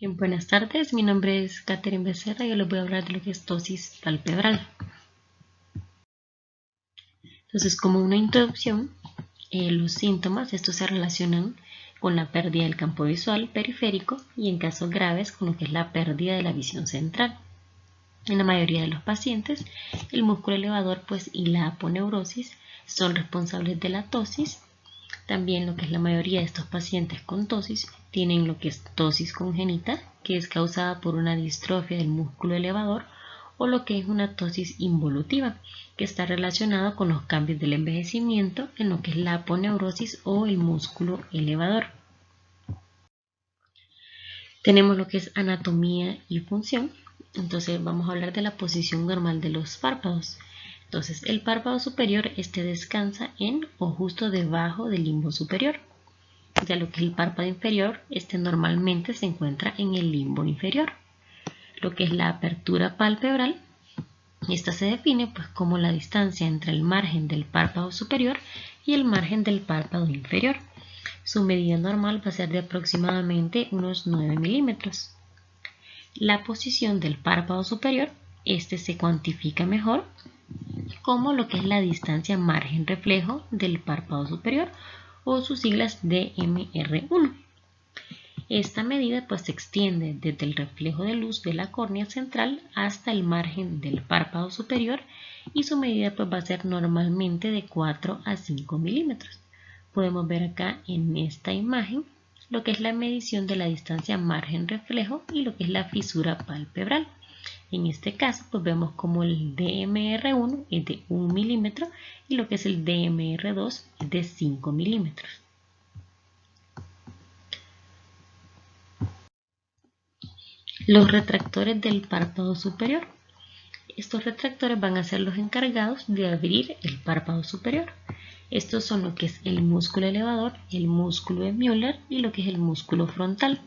Buenas tardes, mi nombre es Catherine Becerra y yo les voy a hablar de lo que es tosis palpebral. Entonces, como una introducción, los síntomas, estos se relacionan con la pérdida del campo visual periférico y en casos graves con lo que es la pérdida de la visión central. En la mayoría de los pacientes, el músculo elevador y la aponeurosis son responsables de la tosis. También lo que es la mayoría de estos pacientes con tosis tienen lo que es tosis congénita, que es causada por una distrofia del músculo elevador, o lo que es una tosis involutiva, que está relacionado con los cambios del envejecimiento en lo que es la aponeurosis o el músculo elevador. Tenemos lo que es anatomía y función. Entonces vamos a hablar de la posición normal de los párpados. Entonces el párpado superior descansa en o justo debajo del limbo superior. Ya lo que es el párpado inferior, normalmente se encuentra en el limbo inferior. Lo que es la apertura palpebral, esta se define como la distancia entre el margen del párpado superior y el margen del párpado inferior. Su medida normal va a ser de aproximadamente unos 9 milímetros. La posición del párpado superior, se cuantifica mejor como lo que es la distancia margen reflejo del párpado superior, o sus siglas DMR1. Esta medida se extiende desde el reflejo de luz de la córnea central hasta el margen del párpado superior, y su medida va a ser normalmente de 4 a 5 milímetros. Podemos ver acá en esta imagen lo que es la medición de la distancia margen reflejo y lo que es la fisura palpebral. En este caso vemos como el DMR1 es de 1 milímetro y lo que es el DMR2 es de 5 milímetros. Los retractores del párpado superior. Estos retractores van a ser los encargados de abrir el párpado superior. Estos son lo que es el músculo elevador, el músculo de Müller y lo que es el músculo frontal.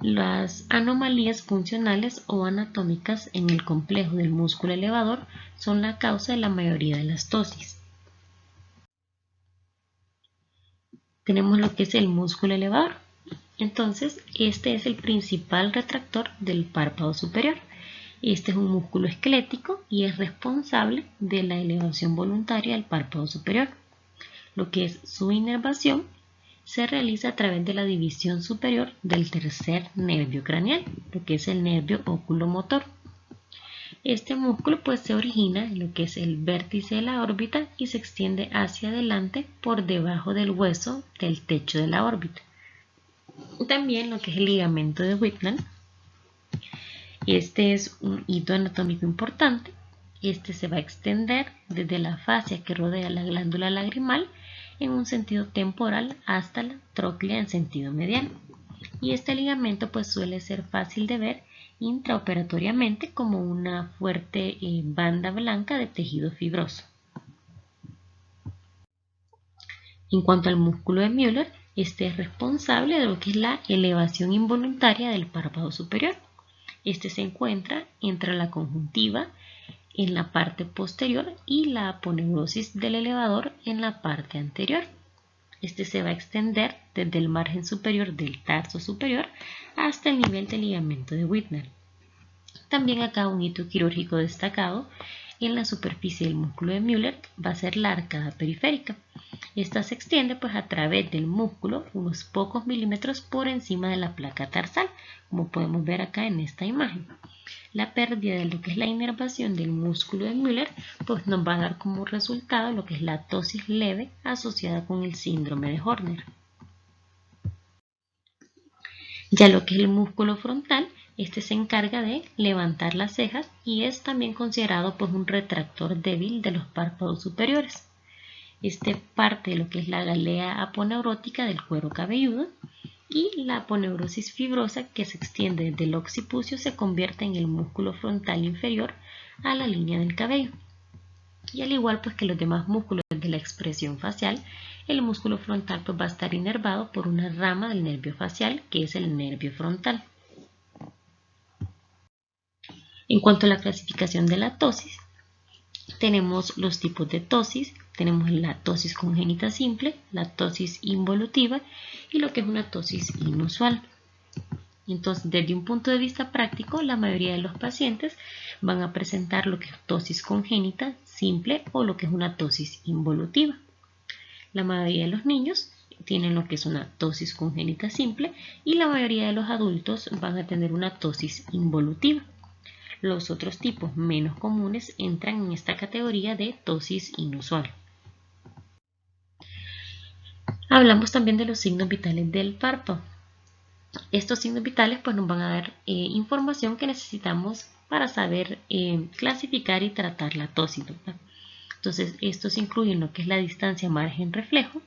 Las anomalías funcionales o anatómicas en el complejo del músculo elevador son la causa de la mayoría de las tosis. Tenemos lo que es el músculo elevador. Entonces, este es el principal retractor del párpado superior. Este es un músculo esquelético y es responsable de la elevación voluntaria del párpado superior. Lo que es su inervación se realiza a través de la división superior del tercer nervio craneal, lo que es el nervio oculomotor. Este músculo se origina en lo que es el vértice de la órbita y se extiende hacia adelante por debajo del hueso del techo de la órbita. También lo que es el ligamento de Whitman. Este es un hito anatómico importante. Se va a extender desde la fascia que rodea la glándula lagrimal en un sentido temporal hasta la tróclea en sentido mediano. Y este ligamento suele ser fácil de ver intraoperatoriamente como una fuerte banda blanca de tejido fibroso. En cuanto al músculo de Müller, este es responsable de lo que es la elevación involuntaria del párpado superior. Se encuentra entre la conjuntiva en la parte posterior y la aponeurosis del elevador en la parte anterior. Se va a extender desde el margen superior del tarso superior hasta el nivel del ligamento de Whitman. También acá un hito quirúrgico destacado en la superficie del músculo de Müller va a ser la arcada periférica. Esta se extiende a través del músculo unos pocos milímetros por encima de la placa tarsal, como podemos ver acá en esta imagen. La pérdida de lo que es la inervación del músculo de Müller nos va a dar como resultado lo que es la tosis leve asociada con el síndrome de Horner. Ya lo que es el músculo frontal, se encarga de levantar las cejas y es también considerado un retractor débil de los párpados superiores. Parte de lo que es la galea aponeurótica del cuero cabelludo, y la aponeurosis fibrosa que se extiende desde el occipucio se convierte en el músculo frontal inferior a la línea del cabello. Y al igual que los demás músculos de la expresión facial, el músculo frontal va a estar inervado por una rama del nervio facial que es el nervio frontal. En cuanto a la clasificación de la tosis, tenemos los tipos de tosis. Tenemos la tosis congénita simple, la tosis involutiva y lo que es una tosis inusual. Entonces, desde un punto de vista práctico, la mayoría de los pacientes van a presentar lo que es tosis congénita simple o lo que es una tosis involutiva. La mayoría de los niños tienen lo que es una tosis congénita simple y la mayoría de los adultos van a tener una tosis involutiva. Los otros tipos menos comunes entran en esta categoría de tosis inusual. Hablamos también de los signos vitales del párpado. Estos signos vitales pues, nos van a dar información que necesitamos para saber clasificar y tratar la tosis, ¿verdad? Entonces, estos incluyen lo que es la distancia margen-reflejo,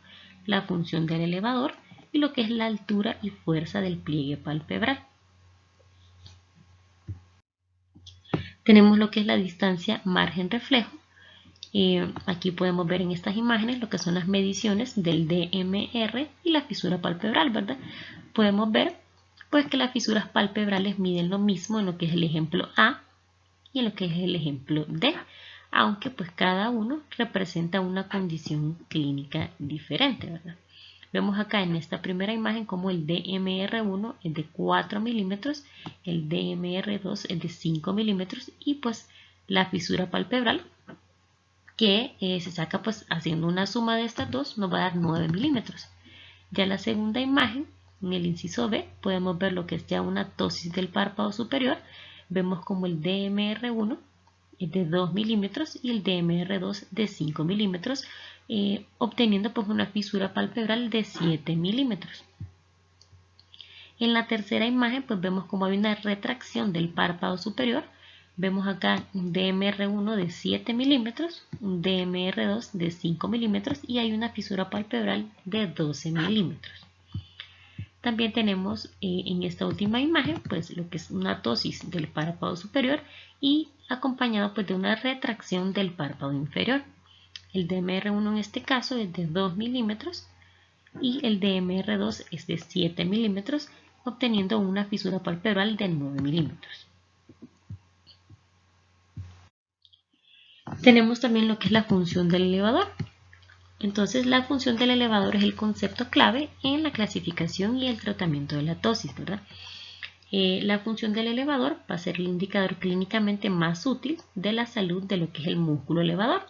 la función del elevador y lo que es la altura y fuerza del pliegue palpebral. Tenemos lo que es la distancia margen-reflejo. Aquí podemos ver en estas imágenes lo que son las mediciones del DMR y la fisura palpebral, ¿verdad? Podemos ver pues que las fisuras palpebrales miden lo mismo en lo que es el ejemplo A y en lo que es el ejemplo D, aunque pues cada uno representa una condición clínica diferente, ¿verdad? Vemos acá en esta primera imagen como el DMR1 es de 4 milímetros, el DMR2 es de 5 milímetros y pues la fisura palpebral que se saca pues haciendo una suma de estas dos nos va a dar 9 milímetros. Ya la segunda imagen, en el inciso B, podemos ver lo que es ya una tosis del párpado superior. Vemos como el DMR1 es de 2 milímetros y el DMR2 de 5 milímetros, obteniendo pues una fisura palpebral de 7 milímetros. En la tercera imagen pues vemos como hay una retracción del párpado superior. Vemos acá un DMR1 de 7 milímetros, un DMR2 de 5 milímetros y hay una fisura palpebral de 12 milímetros. También tenemos en esta última imagen pues lo que es una tosis del párpado superior y acompañado pues de una retracción del párpado inferior. El DMR1 en este caso es de 2 milímetros y el DMR2 es de 7 milímetros, obteniendo una fisura palpebral de 9 milímetros. Tenemos también lo que es la función del elevador. Entonces, la función del elevador es el concepto clave en la clasificación y el tratamiento de la tosis, ¿verdad? La función del elevador va a ser el indicador clínicamente más útil de la salud de lo que es el músculo elevador.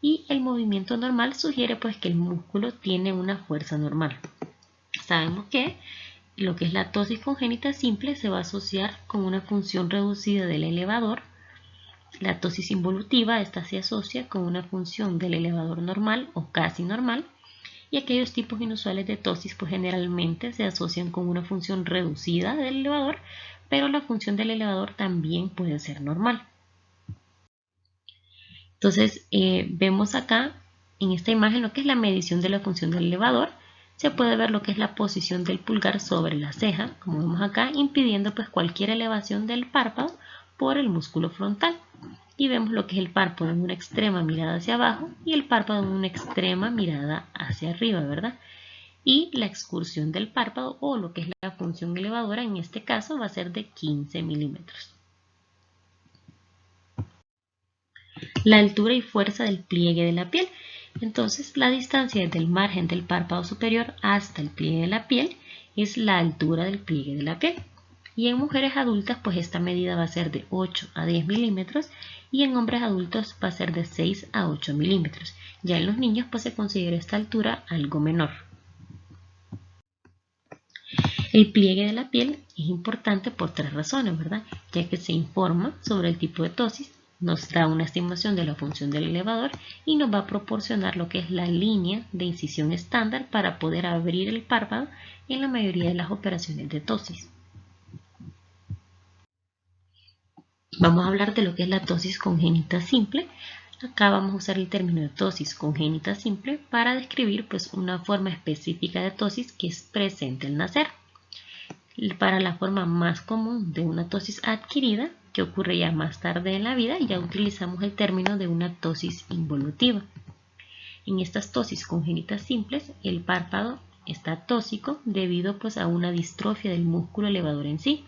Y el movimiento normal sugiere pues que el músculo tiene una fuerza normal. Sabemos que lo que es la tosis congénita simple se va a asociar con una función reducida del elevador. La tosis involutiva, esta se asocia con una función del elevador normal o casi normal, y aquellos tipos inusuales de tosis pues generalmente se asocian con una función reducida del elevador, pero la función del elevador también puede ser normal. Entonces vemos acá en esta imagen lo que es la medición de la función del elevador. Se puede ver lo que es la posición del pulgar sobre la ceja, como vemos acá, impidiendo pues cualquier elevación del párpado por el músculo frontal. Y vemos lo que es el párpado en una extrema mirada hacia abajo y el párpado en una extrema mirada hacia arriba, ¿verdad? Y la excursión del párpado o lo que es la función elevadora en este caso va a ser de 15 milímetros. La altura y fuerza del pliegue de la piel. Entonces, la distancia desde el margen del párpado superior hasta el pliegue de la piel es la altura del pliegue de la piel. Y en mujeres adultas, pues esta medida va a ser de 8 a 10 milímetros y en hombres adultos va a ser de 6 a 8 milímetros. Ya en los niños, pues se considera esta altura algo menor. El pliegue de la piel es importante por 3 razones, ¿verdad? Ya que se informa sobre el tipo de tosis, nos da una estimación de la función del elevador y nos va a proporcionar lo que es la línea de incisión estándar para poder abrir el párpado en la mayoría de las operaciones de tosis. Vamos a hablar de lo que es la tosis congénita simple. Acá vamos a usar el término de tosis congénita simple para describir pues, una forma específica de tosis que es presente al nacer. Para la forma más común de una tosis adquirida, que ocurre ya más tarde en la vida, ya utilizamos el término de una tosis involutiva. En estas tosis congénitas simples, el párpado está tósico debido pues, a una distrofia del músculo elevador en sí.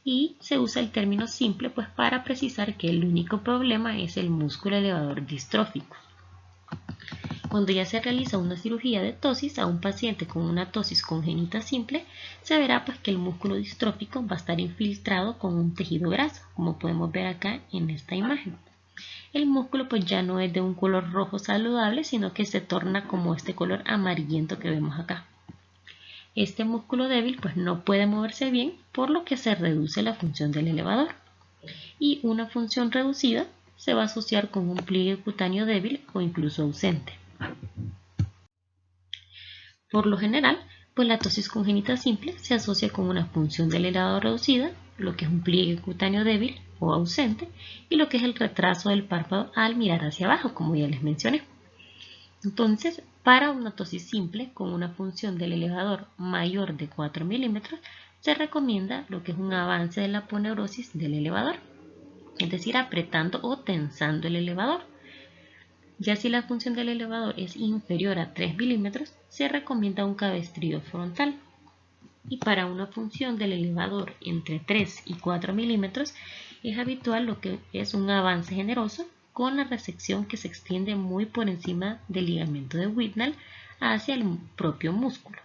Y se usa el término simple pues, para precisar que el único problema es el músculo elevador distrófico. Cuando ya se realiza una cirugía de tosis a un paciente con una tosis congénita simple, se verá pues que el músculo distrófico va a estar infiltrado con un tejido graso, como podemos ver acá en esta imagen. El músculo pues ya no es de un color rojo saludable, sino que se torna como este color amarillento que vemos acá. Este músculo débil pues no puede moverse bien, por lo que se reduce la función del elevador. Y una función reducida se va a asociar con un pliegue cutáneo débil o incluso ausente. Por lo general, pues la tosis congénita simple se asocia con una función del elevador reducida, lo que es un pliegue cutáneo débil o ausente, y lo que es el retraso del párpado al mirar hacia abajo, como ya les mencioné. Entonces, para una tosis simple con una función del elevador mayor de 4 milímetros, se recomienda lo que es un avance de la aponeurosis del elevador, es decir, apretando o tensando el elevador. Ya si la función del elevador es inferior a 3 milímetros, se recomienda un cabestrillo frontal. Y para una función del elevador entre 3 y 4 milímetros, es habitual lo que es un avance generoso con la resección que se extiende muy por encima del ligamento de Whitnall hacia el propio músculo.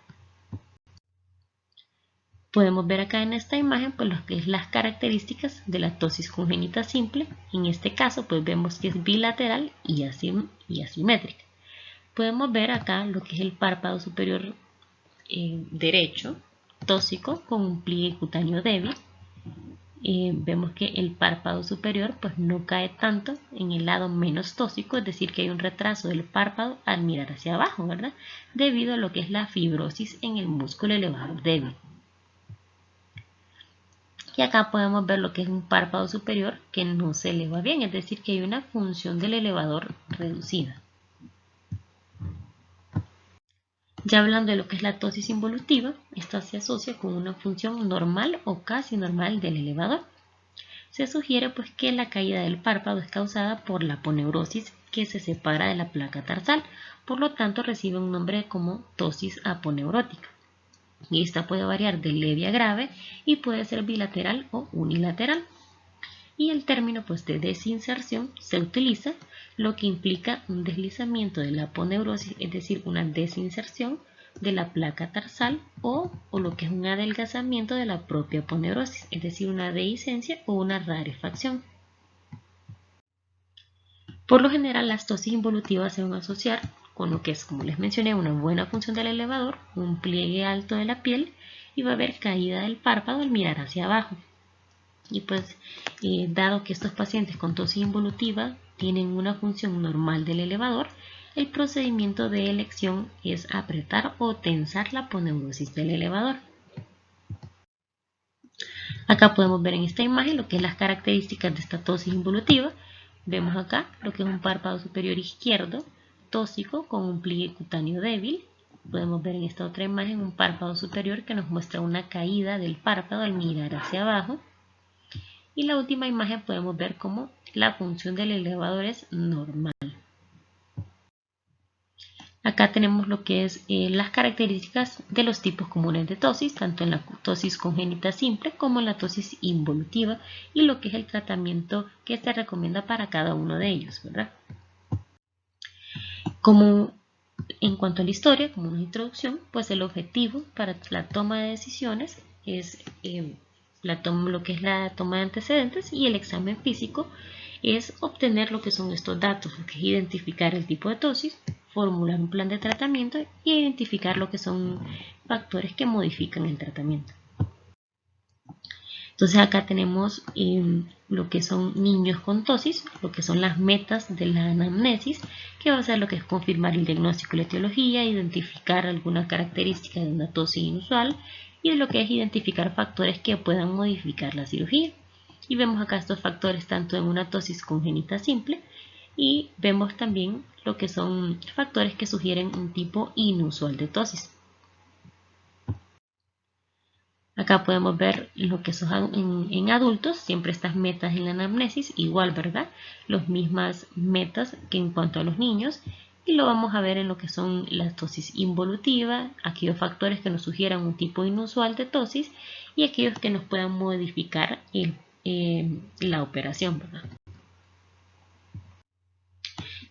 Podemos ver acá en esta imagen pues lo que es las características de la tosis congénita simple. En este caso pues vemos que es bilateral y asimétrica. Podemos ver acá lo que es el párpado superior derecho tóxico con un pliegue cutáneo débil. Vemos que el párpado superior pues no cae tanto en el lado menos tóxico, es decir que hay un retraso del párpado al mirar hacia abajo, ¿verdad? Debido a lo que es la fibrosis en el músculo elevador débil. Y acá podemos ver lo que es un párpado superior que no se eleva bien, es decir que hay una función del elevador reducida. Ya hablando de lo que es la tosis involutiva, esta se asocia con una función normal o casi normal del elevador. Se sugiere pues que la caída del párpado es causada por la aponeurosis que se separa de la placa tarsal, por lo tanto recibe un nombre como tosis aponeurótica. Y esta puede variar de leve a grave y puede ser bilateral o unilateral. Y el término pues de desinserción se utiliza, lo que implica un deslizamiento de la aponeurosis, es decir, una desinserción de la placa tarsal o lo que es un adelgazamiento de la propia aponeurosis, es decir, una dehiscencia o una rarefacción. Por lo general, las tosis involutivas se van a asociar con lo que es, como les mencioné, una buena función del elevador, un pliegue alto de la piel y va a haber caída del párpado al mirar hacia abajo. Y pues, dado que estos pacientes con tosis involutiva tienen una función normal del elevador, el procedimiento de elección es apretar o tensar la aponeurosis del elevador. Acá podemos ver en esta imagen lo que es las características de esta tosis involutiva. Vemos acá lo que es un párpado superior izquierdo tóxico con un pliegue cutáneo débil. Podemos ver en esta otra imagen un párpado superior que nos muestra una caída del párpado al mirar hacia abajo. Y la última imagen podemos ver cómo la función del elevador es normal. Acá tenemos lo que es las características de los tipos comunes de tosis, tanto en la tosis congénita simple como en la tosis involutiva, y lo que es el tratamiento que se recomienda para cada uno de ellos, ¿verdad? Como en cuanto a la historia, como una introducción, pues el objetivo para la toma de decisiones es lo que es la toma de antecedentes, y el examen físico es obtener lo que son estos datos, que es identificar el tipo de tosis, formular un plan de tratamiento y identificar lo que son factores que modifican el tratamiento. Entonces acá tenemos lo que son niños con tosis, lo que son las metas de la anamnesis, que va a ser lo que es confirmar el diagnóstico y la etiología, identificar alguna característica de una tosis inusual y de lo que es identificar factores que puedan modificar la cirugía. Y vemos acá estos factores tanto en una tosis congénita simple y vemos también lo que son factores que sugieren un tipo inusual de tosis. Acá podemos ver lo que son en adultos, siempre estas metas en la anamnesis, igual, ¿verdad? Las mismas metas que en cuanto a los niños, y lo vamos a ver en lo que son la tosis involutiva, aquellos factores que nos sugieran un tipo inusual de tosis y aquellos que nos puedan modificar la operación, ¿verdad?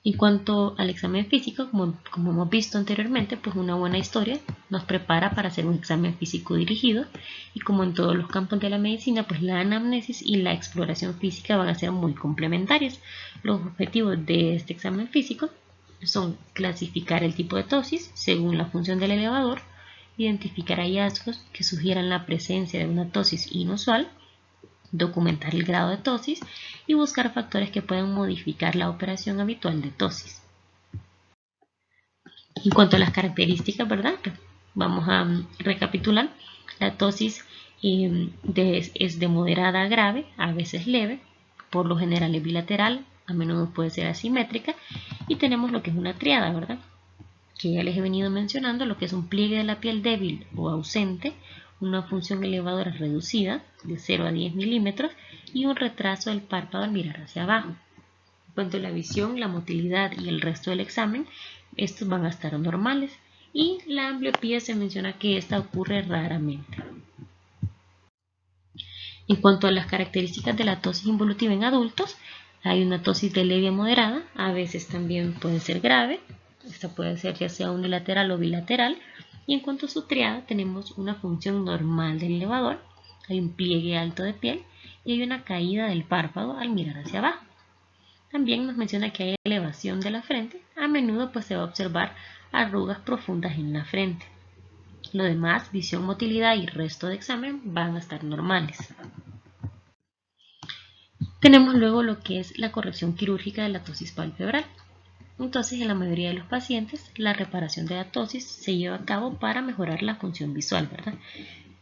En cuanto al examen físico, como hemos visto anteriormente, pues una buena historia nos prepara para hacer un examen físico dirigido, y como en todos los campos de la medicina, pues la anamnesis y la exploración física van a ser muy complementarias. Los objetivos de este examen físico son clasificar el tipo de tosis según la función del elevador, identificar hallazgos que sugieran la presencia de una tosis inusual, documentar el grado de tosis y buscar factores que puedan modificar la operación habitual de tosis. En cuanto a las características, ¿verdad? Vamos a recapitular. La tosis es de moderada a grave, a veces leve, por lo general es bilateral, a menudo puede ser asimétrica, y tenemos lo que es una triada, ¿verdad? Que ya les he venido mencionando, lo que es un pliegue de la piel débil o ausente, una función elevadora reducida de 0 a 10 milímetros y un retraso del párpado al mirar hacia abajo. En cuanto a la visión, la motilidad y el resto del examen, estos van a estar normales, y la ambliopía se menciona que esta ocurre raramente. En cuanto a las características de la tosis involutiva en adultos, hay una tosis de leve a moderada, a veces también puede ser grave, esta puede ser ya sea unilateral o bilateral, y en cuanto a su triada tenemos una función normal del elevador, hay un pliegue alto de piel y hay una caída del párpado al mirar hacia abajo. También nos menciona que hay elevación de la frente, a menudo pues se va a observar arrugas profundas en la frente. Lo demás, visión, motilidad y resto de examen van a estar normales. Tenemos luego lo que es la corrección quirúrgica de la tosis palpebral. Entonces, en la mayoría de los pacientes, la reparación de la tosis se lleva a cabo para mejorar la función visual, ¿verdad?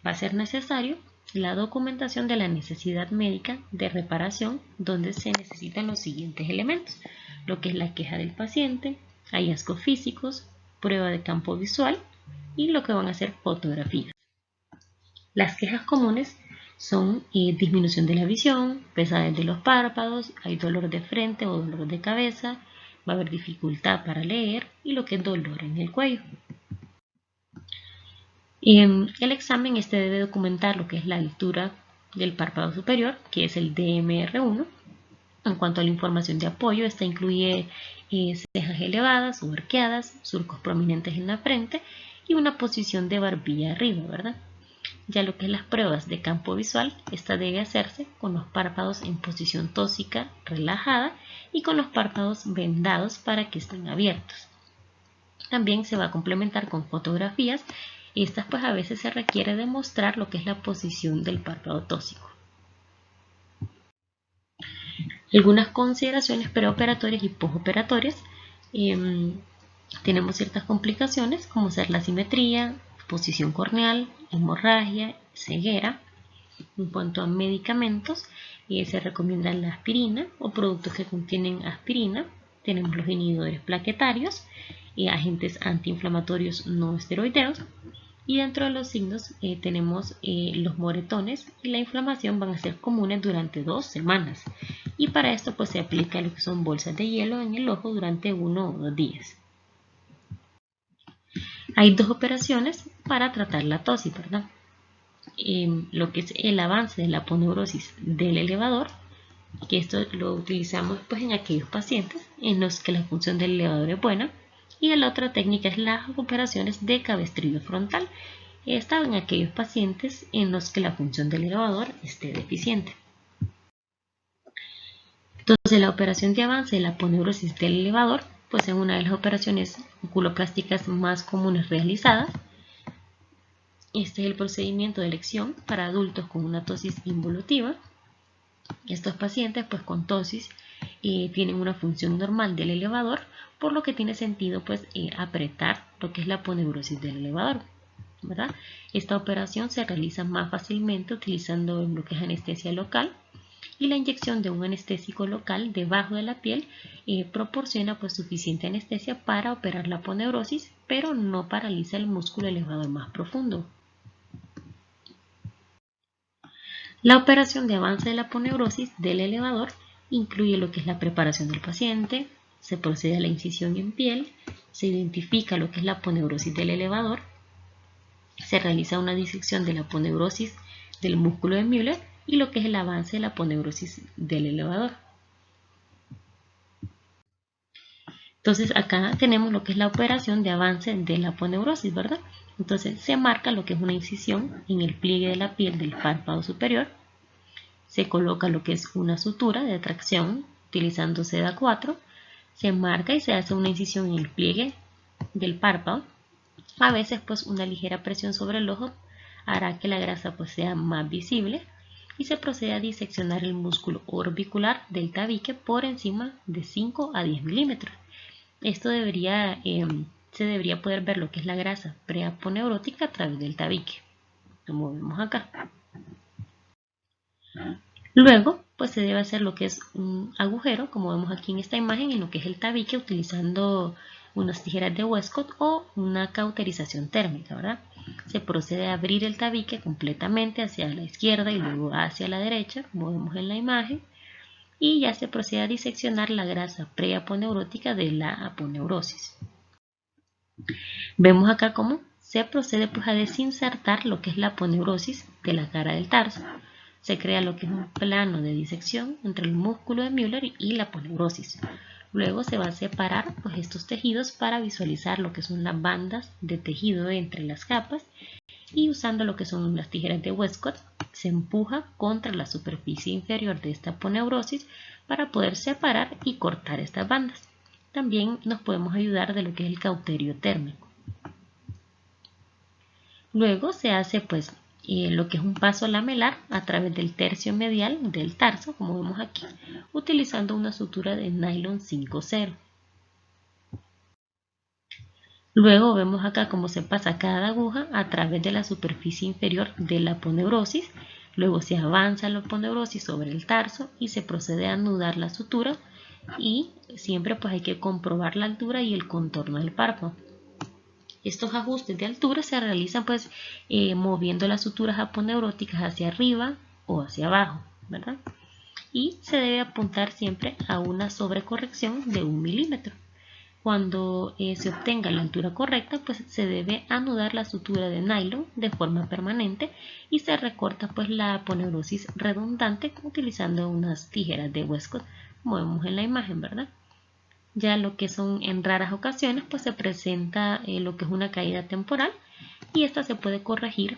Va a ser necesario la documentación de la necesidad médica de reparación, donde se necesitan los siguientes elementos: lo que es la queja del paciente, hallazgos físicos, prueba de campo visual y lo que van a ser fotografías. Las quejas comunes son disminución de la visión, pesadez de los párpados, hay dolor de frente o dolor de cabeza, va a haber dificultad para leer y lo que es dolor en el cuello. El examen debe documentar lo que es la altura del párpado superior, que es el DMR1. En cuanto a la información de apoyo, esta incluye cejas elevadas o arqueadas, surcos prominentes en la frente y una posición de barbilla arriba, ¿verdad? Ya lo que es las pruebas de campo visual, esta debe hacerse con los párpados en posición tósica relajada y con los párpados vendados para que estén abiertos. También se va a complementar con fotografías. Estas pues a veces se requiere demostrar lo que es la posición del párpado tósico. Algunas consideraciones preoperatorias y postoperatorias. Tenemos ciertas complicaciones como ser la simetría, posición corneal, hemorragia, ceguera. En cuanto a medicamentos, se recomienda la aspirina o productos que contienen aspirina. Tenemos los inhibidores plaquetarios y agentes antiinflamatorios no esteroideos. Y dentro de los signos tenemos los moretones y la inflamación van a ser comunes durante 2 semanas. Y para esto pues se aplica lo que son bolsas de hielo en el ojo durante 1 o 2 días. Hay 2 operaciones para tratar la tosis, ¿verdad? Lo que es el avance de la aponeurosis del elevador, que esto lo utilizamos pues en aquellos pacientes en los que la función del elevador es buena, y la otra técnica es las operaciones de cabestrillo frontal, esta en aquellos pacientes en los que la función del elevador esté deficiente. Entonces la operación de avance de la aponeurosis del elevador pues es una de las operaciones oculoplásticas más comunes realizadas. Este es el procedimiento de elección para adultos con una tosis involutiva. Estos pacientes pues con tosis tienen una función normal del elevador, por lo que tiene sentido pues apretar lo que es la aponeurosis del elevador, ¿verdad? Esta operación se realiza más fácilmente utilizando lo que es anestesia local, y la inyección de un anestésico local debajo de la piel proporciona pues suficiente anestesia para operar la aponeurosis, pero no paraliza el músculo elevador más profundo. La operación de avance de la aponeurosis del elevador incluye lo que es la preparación del paciente, se procede a la incisión en piel, se identifica lo que es la aponeurosis del elevador, se realiza una disección de la aponeurosis del músculo de Müller y lo que es el avance de la aponeurosis del elevador. Entonces acá tenemos lo que es la operación de avance de la aponeurosis, ¿verdad? Entonces se marca lo que es una incisión en el pliegue de la piel del párpado superior. Se coloca lo que es una sutura de tracción utilizando seda 4. Se marca y se hace una incisión en el pliegue del párpado. A veces pues una ligera presión sobre el ojo hará que la grasa pues sea más visible y se procede a diseccionar el músculo orbicular del tabique por encima de 5 a 10 milímetros. Esto se debería poder ver lo que es la grasa preaponeurótica a través del tabique, como vemos acá. Luego, pues se debe hacer lo que es un agujero, como vemos aquí en esta imagen, en lo que es el tabique, utilizando unas tijeras de Westcott o una cauterización térmica, ¿verdad? Se procede a abrir el tabique completamente hacia la izquierda y luego hacia la derecha, como vemos en la imagen, y ya se procede a diseccionar la grasa preaponeurótica de la aponeurosis. Vemos acá cómo se procede pues a desinsertar lo que es la aponeurosis de la cara del tarso. Se crea lo que es un plano de disección entre el músculo de Müller y la aponeurosis. Luego se va a separar pues estos tejidos para visualizar lo que son las bandas de tejido entre las capas, y usando lo que son las tijeras de Westcott se empuja contra la superficie inferior de esta aponeurosis para poder separar y cortar estas bandas. También nos podemos ayudar de lo que es el cauterio térmico. Luego se hace pues lo que es un paso lamelar a través del tercio medial del tarso, como vemos aquí, utilizando una sutura de nylon 5-0. Luego vemos acá cómo se pasa cada aguja a través de la superficie inferior de la aponeurosis. Luego se avanza la aponeurosis sobre el tarso y se procede a anudar la sutura, y siempre pues hay que comprobar la altura y el contorno del párpado. Estos ajustes de altura se realizan pues moviendo las suturas aponeuróticas hacia arriba o hacia abajo, ¿verdad? Y se debe apuntar siempre a una sobrecorrección de 1 milímetro. Cuando se obtenga la altura correcta, pues se debe anudar la sutura de nylon de forma permanente y se recorta pues la aponeurosis redundante utilizando unas tijeras de Westcott, como vemos en la imagen, ¿verdad? Ya lo que son en raras ocasiones, pues se presenta lo que es una caída temporal, y esta se puede corregir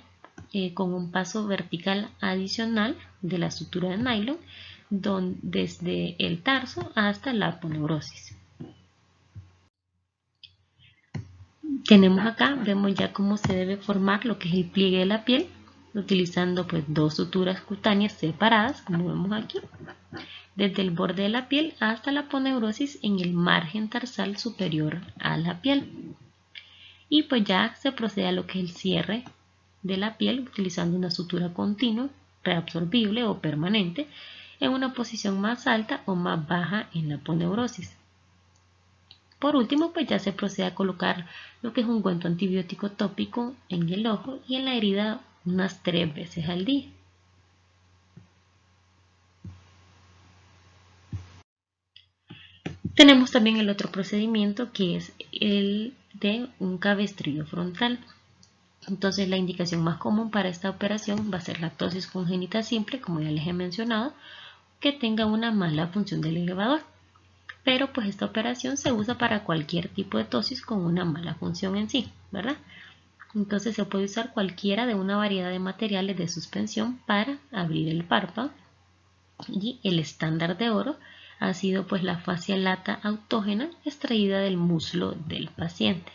con un paso vertical adicional de la sutura de nylon desde el tarso hasta la aponeurosis. Tenemos acá, vemos ya cómo se debe formar lo que es el pliegue de la piel, utilizando pues dos suturas cutáneas separadas, como vemos aquí, desde el borde de la piel hasta la aponeurosis en el margen tarsal superior a la piel. Y pues ya se procede a lo que es el cierre de la piel utilizando una sutura continua, reabsorbible o permanente, en una posición más alta o más baja en la aponeurosis. Por último, pues ya se procede a colocar lo que es un ungüento antibiótico tópico en el ojo y en la herida unas 3 veces al día. Tenemos también el otro procedimiento, que es el de un cabestrillo frontal. Entonces la indicación más común para esta operación va a ser la ptosis congénita simple, como ya les he mencionado, que tenga una mala función del elevador. Pero pues esta operación se usa para cualquier tipo de ptosis con una mala función en sí, ¿verdad? Entonces se puede usar cualquiera de una variedad de materiales de suspensión para abrir el párpado, y el estándar de oro ha sido pues la fascia lata autógena extraída del muslo del paciente.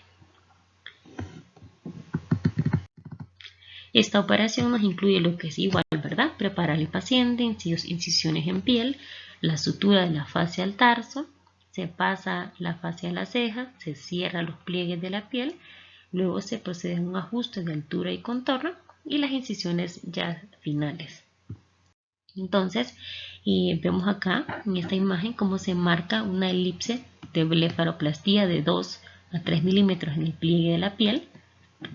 Esta operación nos incluye lo que es igual, ¿verdad? Preparar el paciente, incisiones en piel, la sutura de la fascia al tarso, se pasa la fascia a la ceja, se cierra los pliegues de la piel, luego se procede a un ajuste de altura y contorno y las incisiones ya finales. Entonces, vemos acá en esta imagen cómo se marca una elipse de blefaroplastía de 2 a 3 milímetros en el pliegue de la piel.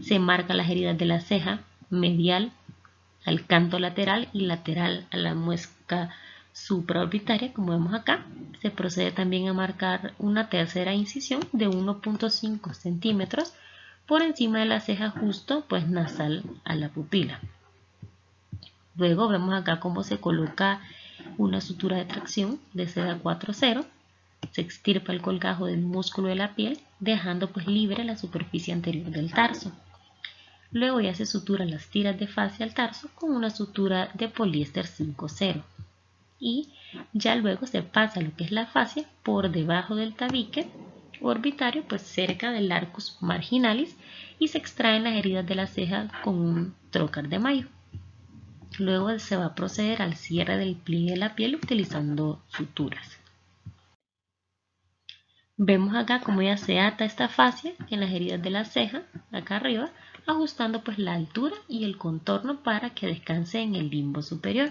Se marcan las heridas de la ceja medial al canto lateral y lateral a la muesca supraorbitaria, como vemos acá. Se procede también a marcar una tercera incisión de 1.5 centímetros por encima de la ceja justo pues nasal a la pupila. Luego vemos acá cómo se coloca una sutura de tracción de seda 4-0. se extirpa el colgajo del músculo de la piel, dejando pues libre la superficie anterior del tarso. Luego ya se sutura las tiras de fascia al tarso con una sutura de poliéster 5-0 y ya luego se pasa lo que es la fascia por debajo del tabique orbitario, pues cerca del arcus marginalis, y se extraen las heridas de la ceja con un trocar de mayo. Luego se va a proceder al cierre del pliegue de la piel utilizando suturas. Vemos acá cómo ya se ata esta fascia en las heridas de la ceja, acá arriba, ajustando pues la altura y el contorno para que descanse en el limbo superior.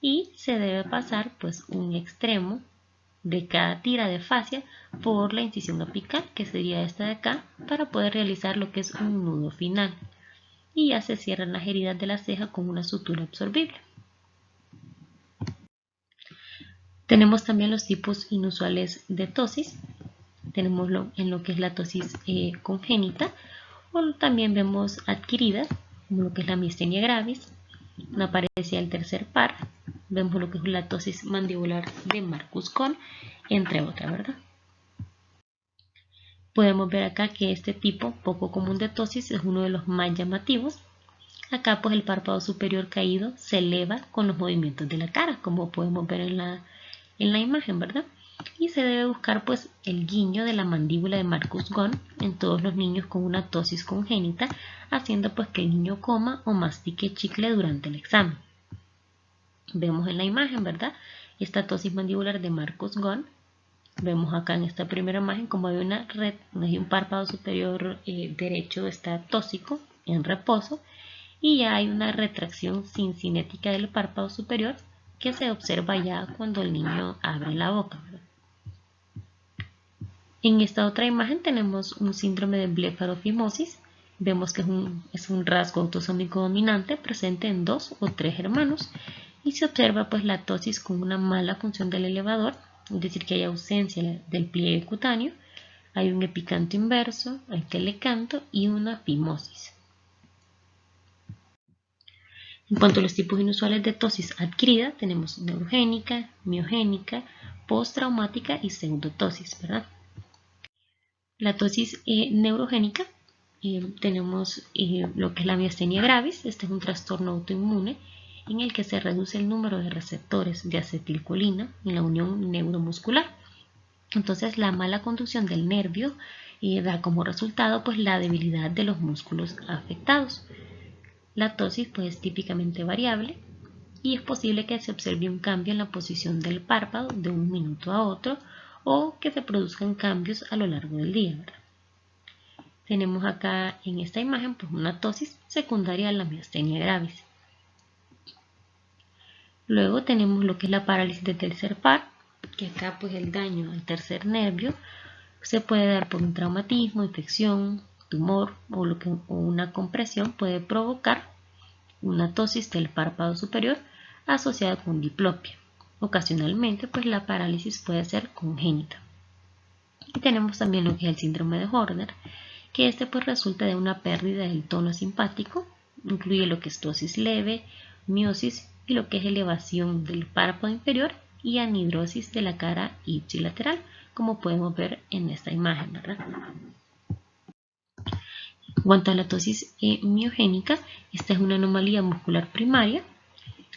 Y se debe pasar pues un extremo de cada tira de fascia por la incisión apical, que sería esta de acá, para poder realizar lo que es un nudo final. Y ya se cierran las heridas de la ceja con una sutura absorbible. Tenemos también los tipos inusuales de tosis. Tenemos en lo que es la tosis congénita, o también vemos adquiridas, como lo que es la miastenia gravis, una parecida al tercer par. Vemos lo que es la tosis mandibular de Marcus-Kohn, entre otras, ¿verdad? Podemos ver acá que este tipo poco común de tosis es uno de los más llamativos. Acá pues el párpado superior caído se eleva con los movimientos de la cara, como podemos ver en la imagen, ¿verdad? Y se debe buscar pues el guiño de la mandíbula de Marcus-Kohn en todos los niños con una tosis congénita, haciendo pues que el niño coma o mastique chicle durante el examen. Vemos en la imagen, ¿verdad? Esta tosis mandibular de Marcus-Kohn. Vemos acá en esta primera imagen como hay una red, hay un párpado superior derecho está tósico en reposo y ya hay una retracción cincinética del párpado superior que se observa ya cuando el niño abre la boca, ¿verdad? En esta otra imagen tenemos un síndrome de blefarofimosis. Vemos que es un rasgo autosómico dominante presente en 2 o 3 hermanos y se observa pues la tosis con una mala función del elevador, es decir, que hay ausencia del pliegue cutáneo, hay un epicanto inverso, hay telecanto y una fimosis. En cuanto a los tipos inusuales de tosis adquirida, tenemos neurogénica, miogénica, postraumática y pseudotosis, ¿verdad? La tosis neurogénica, tenemos lo que es la miastenia gravis. Este es un trastorno autoinmune en el que se reduce el número de receptores de acetilcolina en la unión neuromuscular. Entonces la mala conducción del nervio da como resultado pues la debilidad de los músculos afectados. La tosis pues es típicamente variable y es posible que se observe un cambio en la posición del párpado de un minuto a otro o que se produzcan cambios a lo largo del día, ¿verdad? Tenemos acá en esta imagen pues una tosis secundaria a la miastenia gravis. Luego tenemos lo que es la parálisis de tercer par, que acá pues el daño al tercer nervio se puede dar por un traumatismo, infección, tumor o una compresión puede provocar una tosis del párpado superior asociada con diplopia. Ocasionalmente pues la parálisis puede ser congénita. Y tenemos también lo que es el síndrome de Horner, que este pues resulta de una pérdida del tono simpático, incluye lo que es tosis leve, miosis y lo que es elevación del párpado inferior y anhidrosis de la cara ipsilateral, como podemos ver en esta imagen, ¿verdad? En cuanto a la tosis miogénica, esta es una anomalía muscular primaria.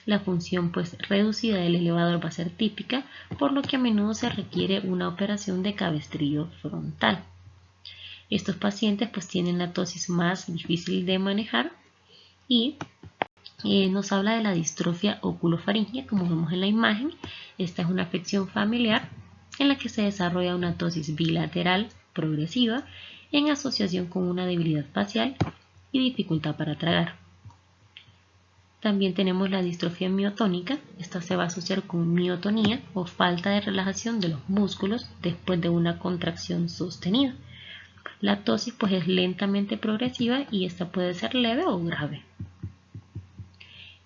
La función pues reducida del elevador va a ser típica, por lo que a menudo se requiere una operación de cabestrillo frontal. Estos pacientes pues tienen la tosis más difícil de manejar y nos habla de la distrofia oculofaríngea, como vemos en la imagen. Esta es una afección familiar en la que se desarrolla una tosis bilateral progresiva en asociación con una debilidad facial y dificultad para tragar. También tenemos la distrofia miotónica. Esta se va a asociar con miotonía o falta de relajación de los músculos después de una contracción sostenida. La tosis pues es lentamente progresiva y esta puede ser leve o grave.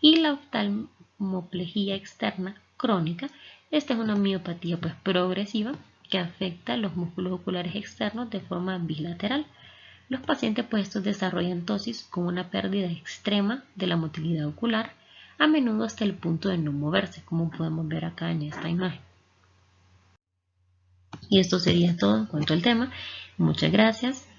Y la oftalmoplejía externa crónica, esta es una miopatía pues progresiva que afecta los músculos oculares externos de forma bilateral. Los pacientes pues estos desarrollan tosis con una pérdida extrema de la motilidad ocular, a menudo hasta el punto de no moverse, como podemos ver acá en esta imagen. Y esto sería todo en cuanto al tema. Muchas gracias.